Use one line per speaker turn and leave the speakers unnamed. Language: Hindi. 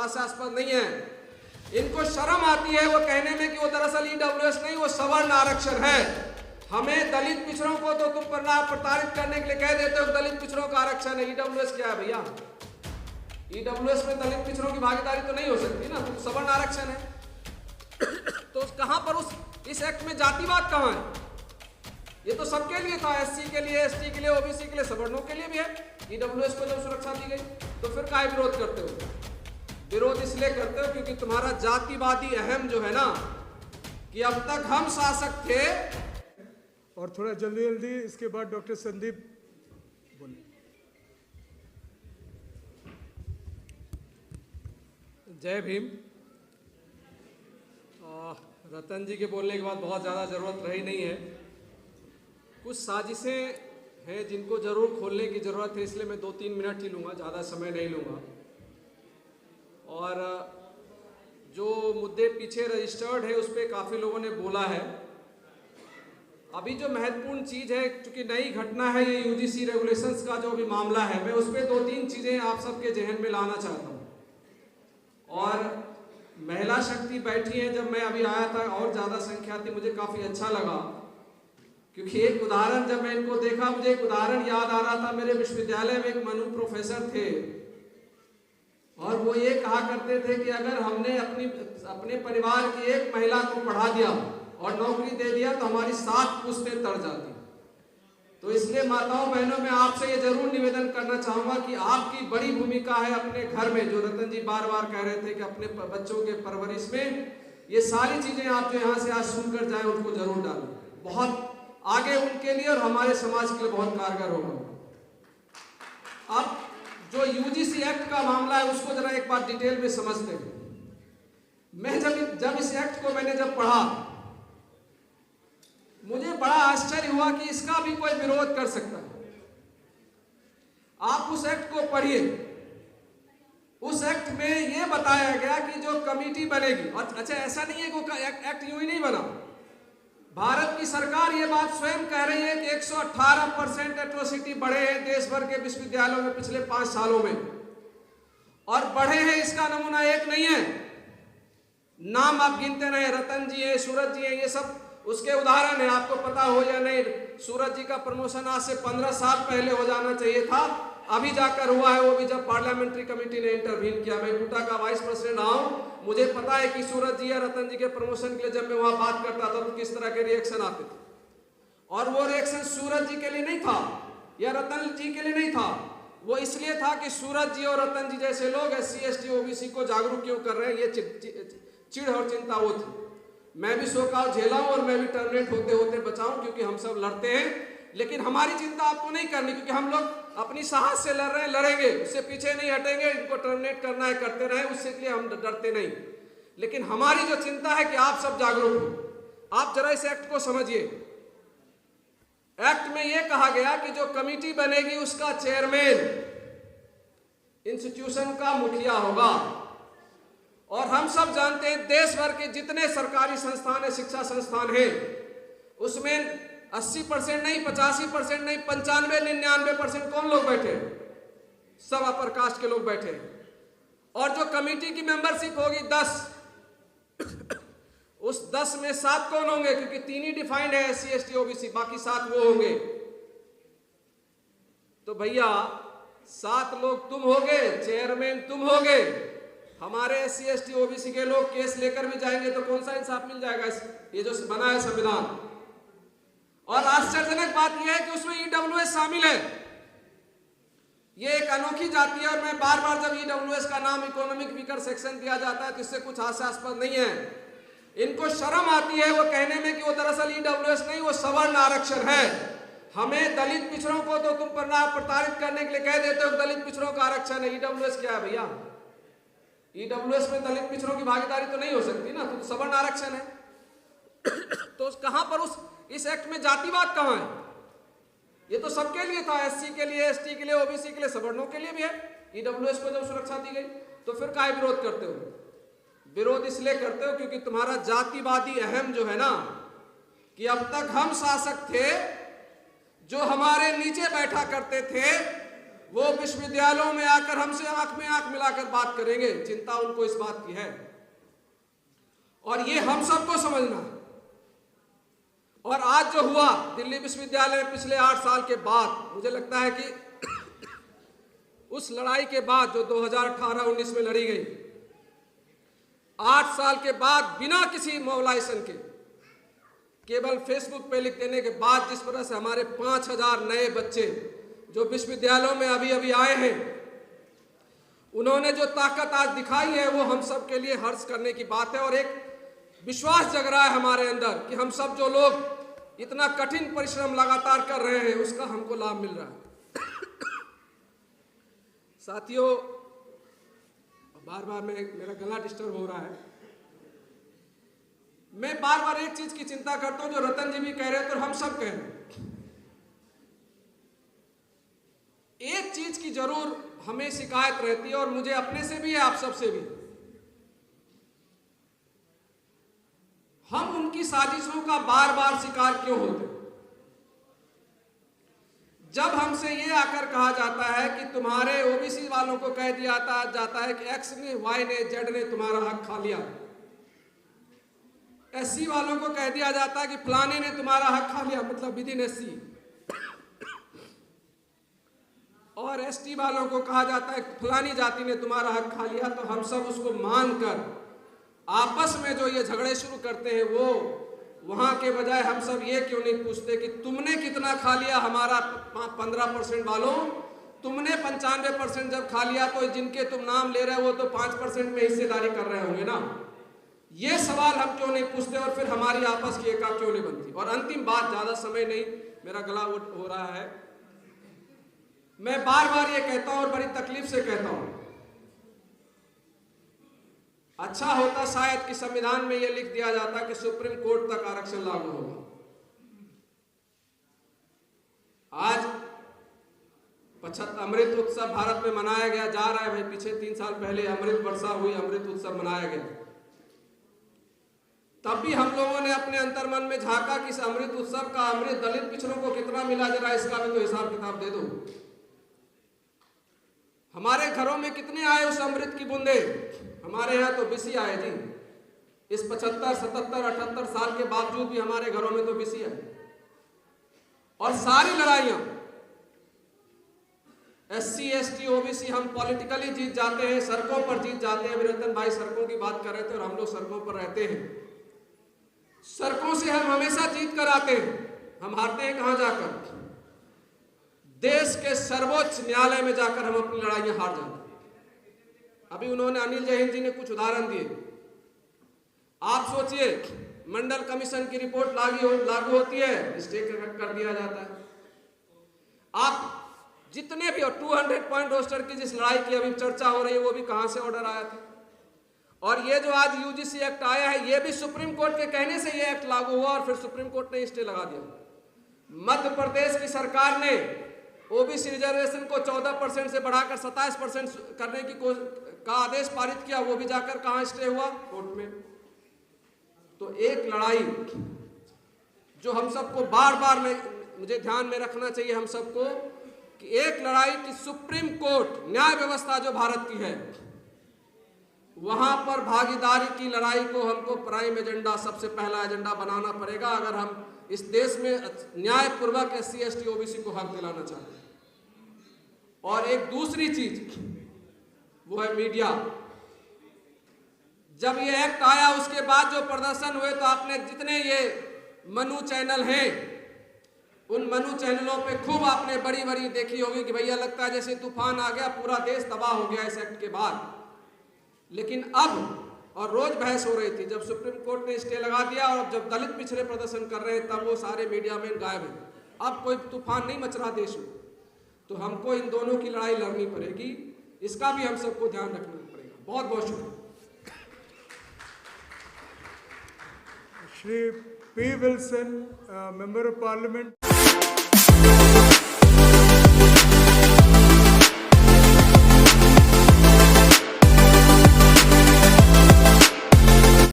हास्यास्पद नहीं है। इनको शर्म आती है वो कहने में कि वो दरअसल ईडब्ल्यूएस नहीं, वो सवर्ण आरक्षण है। हमें दलित पिछड़ों को तो तुम प्रताड़ित करने के लिए कह देते हो दलित पिछड़ों का आरक्षण है। ईडब्ल्यूएस क्या है भैया? ईडब्ल्यूएस में दलित पिछड़ों की भागीदारी तो नहीं हो सकती ना, तो सवर्ण आरक्षण है। तो कहां पर इस एक्ट में जातिवाद कहां है? ये तो सबके लिए था, एससी के लिए, एसटी के लिए, ओबीसी के लिए, सवर्णों के लिए भी है। ईडब्ल्यूएस को जब सुरक्षा दी गई तो फिर काहे विरोध करते हो? विरोध इसलिए करते हो क्योंकि तुम्हारा जातिवादी अहम जो है ना, कि अब तक हम शासक थे।
और थोड़ा जल्दी जल्दी इसके बाद डॉक्टर संदीप बोले।
जय भीम। रतन जी के बोलने के बाद बहुत ज़्यादा ज़रूरत रही नहीं है। कुछ साजिशें हैं जिनको ज़रूर खोलने की ज़रूरत है, इसलिए मैं 2-3 मिनट ही लूँगा, ज़्यादा समय नहीं लूँगा। और जो मुद्दे पीछे रजिस्टर्ड है उस पर काफ़ी लोगों ने बोला है। अभी जो महत्वपूर्ण चीज़ है, क्योंकि नई घटना है ये यूजीसी रेगुलेशंस का जो अभी मामला है, मैं उस पर 2-3 चीज़ें आप सबके जहन में लाना चाहता हूँ। और महिला शक्ति बैठी है, जब मैं अभी आया था और ज़्यादा संख्या थी, मुझे काफ़ी अच्छा लगा। क्योंकि एक उदाहरण जब मैं इनको देखा, मुझे एक उदाहरण याद आ रहा था। मेरे विश्वविद्यालय में एक मनु प्रोफेसर थे और वो ये कहा करते थे कि अगर हमने अपने परिवार की एक महिला को पढ़ा दिया और नौकरी दे दिया तो हमारी 7 पुश्तें तर जाती। तो इसलिए माताओं बहनों, मैं आपसे ये जरूर निवेदन करना चाहूँगा कि आपकी बड़ी भूमिका है अपने घर में, जो रतन जी बार बार कह रहे थे कि अपने बच्चों के परवरिश में ये सारी चीज़ें आप जो यहाँ से आज सुनकर जाए उनको जरूर डालें। बहुत आगे उनके लिए और हमारे समाज के लिए बहुत कारगर होगा। अब जो यूजीसी एक्ट का मामला है उसको जरा एक बार डिटेल में समझते हैं। मैं जब इस एक्ट को मैंने जब पढ़ा, मुझे बड़ा आश्चर्य हुआ कि इसका भी कोई विरोध कर सकता है। आप उस एक्ट को पढ़िए। उस एक्ट में यह बताया गया कि जो कमेटी बनेगी, अच्छा ऐसा नहीं है कि एक्ट यूं ही नहीं बना। भारत की सरकार ये बात स्वयं कह रही है कि 118% एट्रोसिटी बढ़े हैं देश भर के विश्वविद्यालयों में पिछले 5 सालों में, और बढ़े हैं इसका नमूना एक नहीं है। नाम आप गिनते रहे, रतन जी है, सूरज जी है, ये सब उसके उदाहरण है। आपको पता हो या नहीं, सूरज जी का प्रमोशन आज से 15 साल पहले हो जाना चाहिए था, अभी जाकर हुआ है, वो भी जब पार्लियामेंट्री कमेटी ने इंटरवीन किया। मैं गुटा का वाइस प्रेसिडेंट रहा हूँ, मुझे पता है कि सूरज जी या रतन जी के प्रमोशन के लिए जब मैं वहां बात करता था तो किस तरह के रिएक्शन आते थे। और वो रिएक्शन सूरज जी के लिए नहीं था या रतन जी के लिए नहीं था, वो इसलिए था कि सूरज जी और रतन जी जैसे लोग SC ST OBC को जागरूक क्यों कर रहे हैं, ये चिढ़ और चिंता वो थी। मैं भी सोकाल झेला हूं और मैं भी टर्मिनेट होते होते बचाऊं, क्योंकि हम सब लड़ते हैं। लेकिन हमारी चिंता आपको नहीं करनी, क्योंकि हम लोग अपनी साहस से लड़ रहे हैं, लड़ेंगे, उससे पीछे नहीं हटेंगे। इनको टर्मिनेट करना है करते रहे, उससे लिए हम डरते नहीं। लेकिन हमारी जो चिंता है कि आप सब जागरूक हो। आप जरा इस एक्ट को समझिए। एक्ट में यह कहा गया कि जो कमेटी बनेगी उसका चेयरमैन इंस्टीट्यूशन का मुखिया होगा। और हम सब जानते हैं देश भर के जितने सरकारी संस्थान है, शिक्षा संस्थान है, उसमें 80% नहीं, 85% नहीं, 95-99% कौन लोग बैठे? सब अपर कास्ट के लोग बैठे। और जो कमेटी की मेंबरशिप होगी 10, उस 10 में 7 कौन होंगे? क्योंकि 3 ही डिफाइंड है, SC ST OBC, बाकी 7 वो होंगे। तो भैया 7 लोग तुम होगे, चेयरमैन तुम होगे। हमारे SC ST OBC के लोग केस लेकर भी जाएंगे तो कौन सा इंसाफ मिल जाएगा? ये जो बना है संविधान। और आश्चर्यजनक बात यह है कि उसमें EWS शामिल है। ये एक अनोखी जाति है। और मैं बार बार जब EWS का नाम इकोनॉमिक वीकर सेक्शन दिया जाता है तो इससे कुछ हास्यास्पद नहीं है। इनको शर्म आती है वो कहने में कि वो दरअसल EWS नहीं, वो सवर्ण आरक्षण है। हमें दलित पिछड़ों को तो तुम प्रताड़ित करने के लिए कह देते हो दलित पिछड़ों का आरक्षण है। EWS क्या है भैया? EWS में दलित पिछड़ों की भागीदारी तो नहीं हो सकती ना, तो सवर्ण आरक्षण है। तो कहां पर इस एक्ट में जातिवाद कहां है? ये तो सबके लिए था, SC के लिए, ST के लिए, OBC के लिए, सवर्णों के लिए भी है। EWS को जब सुरक्षा दी गई तो फिर काहे विरोध करते हो? विरोध इसलिए करते हो क्योंकि तुम्हारा जातिवादी अहम जो है ना, कि अब तक हम शासक थे, जो हमारे नीचे बैठा करते थे, वो विश्वविद्यालयों में आकर हमसे आंख में आंख मिलाकर बात करेंगे, चिंता उनको इस बात की है। और ये हम सबको समझना है। और आज जो हुआ दिल्ली विश्वविद्यालय में पिछले 8 साल के बाद, मुझे लगता है कि उस लड़ाई के बाद जो 2018-19 में लड़ी गई, 8 साल के बाद बिना किसी मोबिलाइजेशन के, केवल फेसबुक पे लिख देने के बाद, जिस तरह से हमारे 5000 नए बच्चे जो विश्वविद्यालयों में अभी अभी आए हैं, उन्होंने जो ताकत आज दिखाई है, वो हम सब के लिए हर्ष करने की बात है। और एक विश्वास जग रहा है हमारे अंदर कि हम सब जो लोग इतना कठिन परिश्रम लगातार कर रहे हैं, उसका हमको लाभ मिल रहा है। साथियों, बार बार मेरा गला डिस्टर्ब हो रहा है। मैं बार बार एक चीज की चिंता करता हूं, जो रतन जी भी कह रहे हैं तो हम सब कह रहे हैं। एक चीज की जरूर हमें शिकायत रहती है, और मुझे अपने से भी है, आप सबसे भी। हम उनकी साजिशों का बार बार शिकार क्यों होते? जब हमसे ये आकर कहा जाता है कि तुम्हारे ओबीसी वालों को कह दिया जाता है कि एक्स ने, वाई ने, जेड ने तुम्हारा हक खा लिया, एससी वालों को कह दिया जाता है कि फलाने ने तुम्हारा हक खा लिया, मतलब विद इन एससी, और एसटी वालों को कहा जाता है फलानी जाति ने तुम्हारा हक खा लिया, तो हम सब उसको मानकर आपस में जो ये झगड़े शुरू करते हैं, वो वहां के बजाय हम सब ये क्यों नहीं पूछते कि तुमने कितना खा लिया हमारा 15% वालों, तुमने 95% जब खा लिया, तो जिनके तुम नाम ले रहे हो वो तो 5% में हिस्सेदारी कर रहे होंगे ना। ये सवाल हम क्यों नहीं पूछते, और फिर हमारी आपस की एका क्यों नहीं बनती। और अंतिम बात, ज्यादा समय नहीं, मेरा गला हो रहा है, मैं बार बार ये कहता हूं और बड़ी तकलीफ से कहता हूं, अच्छा होता शायद कि संविधान में यह लिख दिया जाता कि सुप्रीम कोर्ट तक आरक्षण लागू होगा। आज 75 अमृत उत्सव भारत में मनाया गया जा रहा है भाई। पीछे 3 साल पहले अमृत वर्षा हुई, अमृत उत्सव मनाया गया। तब भी हम लोगों ने अपने अंतर्मन में झांका कि इस अमृत उत्सव का अमृत दलित पिछड़ों को कितना मिला, जरा इसका भी तो हिसाब किताब दे दो। हमारे घरों में कितने आए उस अमृत की बूंदे? हमारे यहाँ तो बीसी आए जी। इस 75, 77, 78 साल के बावजूद भी हमारे घरों में तो बीसी है। और सारी लड़ाइयां एससी, एसटी, ओबीसी, हम पॉलिटिकली जीत जाते हैं, सड़कों पर जीत जाते हैं। रतन भाई सड़कों की बात कर रहे थे, और हम लोग सड़कों पर रहते हैं। सड़कों से हम हमेशा जीत कर आते हैं। हम हारते हैं कहां जाकर? देश के सर्वोच्च न्यायालय में जाकर हम अपनी लड़ाइयां हार जाते हैं। अभी उन्होंने, अनिल जैन जी ने कुछ उदाहरण दिए। आप सोचिए, मंडल कमीशन की रिपोर्ट लागू होती है, स्टे कर दिया जाता है। आप जितने भी, और 200 पॉइंट रोस्टर की जिस लड़ाई की अभी चर्चा हो रही है, वो भी कहां से ऑर्डर आया था। और ये जो आज यूजीसी एक्ट आया है, ये भी सुप्रीम कोर्ट के कहने से ये एक्ट लागू हुआ, और फिर सुप्रीम कोर्ट ने स्टे लगा दिया। मध्य प्रदेश की सरकार ने ओबीसी रिजर्वेशन को 14% से बढ़ाकर 27% करने का आदेश पारित किया, वो भी जाकर कहां स्टे हुआ? कोर्ट में। तो एक लड़ाई जो हम सबको बार बार मुझे ध्यान में रखना चाहिए हम सबको, कि एक लड़ाई की सुप्रीम कोर्ट, न्याय व्यवस्था जो भारत की है, वहां पर भागीदारी की लड़ाई को हमको प्राइम एजेंडा, सबसे पहला एजेंडा बनाना पड़ेगा, अगर हम इस देश में न्यायपूर्वक एससी, एसटी, ओबीसी को हक दिलाना चाहते हैं। और एक दूसरी चीज वो है मीडिया। जब ये एक्ट आया उसके बाद जो प्रदर्शन हुए, तो आपने जितने ये मनु चैनल हैं, उन मनु चैनलों पे खूब आपने बड़ी बड़ी देखी होगी कि भैया लगता है जैसे तूफान आ गया, पूरा देश तबाह हो गया इस एक्ट के बाद। लेकिन अब, और रोज बहस हो रही थी, जब सुप्रीम कोर्ट ने स्टे लगा दिया और जब दलित पिछड़े प्रदर्शन कर रहे हैं, तब वो सारे मीडिया में गायब हैं। अब कोई तूफान नहीं मच रहा देश में। तो हमको इन दोनों की लड़ाई लड़नी पड़ेगी, इसका भी हम सबको ध्यान रखना पड़ेगा। बहुत बहुत शुक्रिया।
Shri P Wilson, member of parliament.